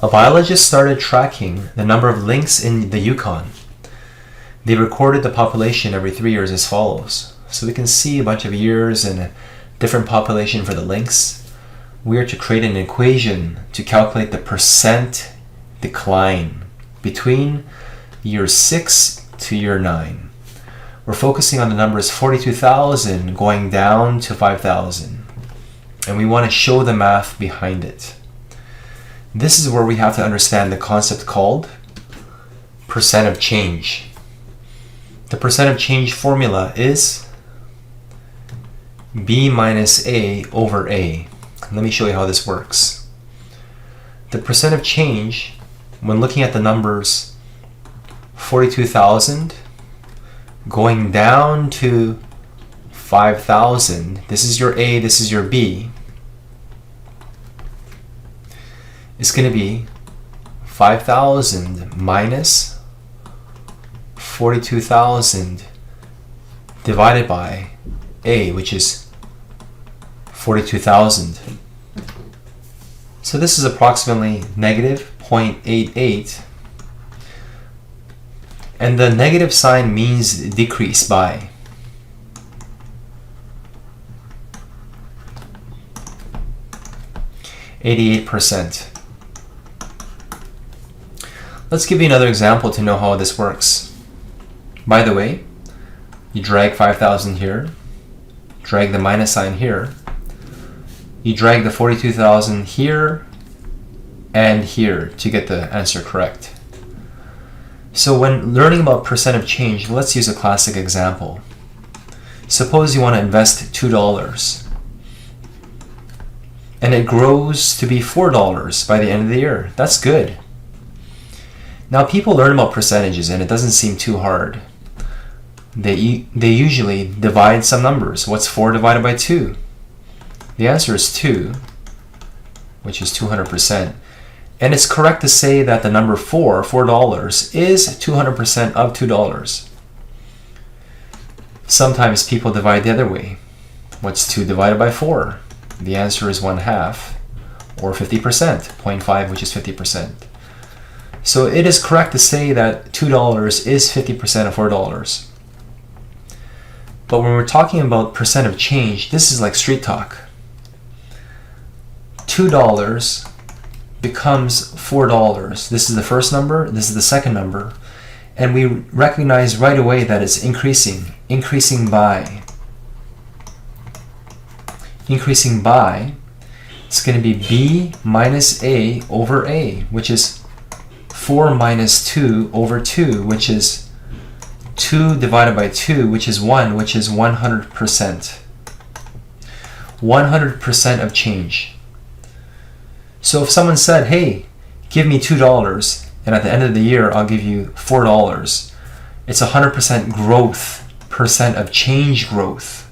A biologist started tracking the number of lynx in the Yukon. They recorded the population every 3 years as follows. So we can see a bunch of years and a different population for the lynx. We are to create an equation to calculate the percent decline between year 6 to year 9. We're focusing on the numbers 42,000 going down to 5,000. And we want to show the math behind it. This is where we have to understand the concept called percent of change. The percent of change formula is B minus A over A. Let me show you how this works. The percent of change, when looking at the numbers 42,000 going down to 5,000, this is your A, this is your B, it's going to be 5,000 minus 42,000 divided by A, which is 42,000. So this is approximately negative 0.88. And the negative sign means decrease by. %. Let's give you another example to know how this works. By the way, you drag 5,000 here, drag the minus sign here, you drag the 42,000 here and here to get the answer correct. So when learning about percent of change, let's use a classic example. Suppose you want to invest $2 and it grows to be $4 by the end of the year. That's good. Now people learn about percentages and it doesn't seem too hard. They usually divide some numbers. What's 4 divided by 2? The answer is 2, which is 200%. And it's correct to say that the number $4 is 200% of $2. Sometimes people divide the other way. What's 2 divided by 4? The answer is 1/2, or 50%, 0.5, which is 50%. So it is correct to say that $2 is 50% of $4. But when we're talking about percent of change, this is like street talk. $2 becomes $4. This is the first number, this is the second number, and we recognize right away that it's increasing by. Increasing by, it's going to be B minus A over A, which is 4 minus 2 over 2, which is 2 divided by 2, which is 1, which is 100%. 100% of change. So if someone said, hey, give me $2, and at the end of the year, I'll give you $4, it's 100% growth, percent of change growth.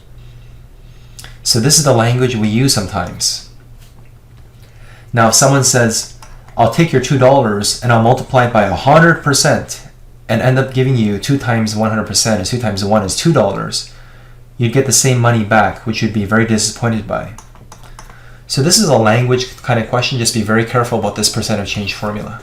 So this is the language we use sometimes. Now if someone says, I'll take your $2 and I'll multiply it by 100% and end up giving you 2 times 100%, is 2 times 1 is $2, you'd get the same money back, which you'd be very disappointed by. So this is a language kind of question. Just be very careful about this percent of change formula.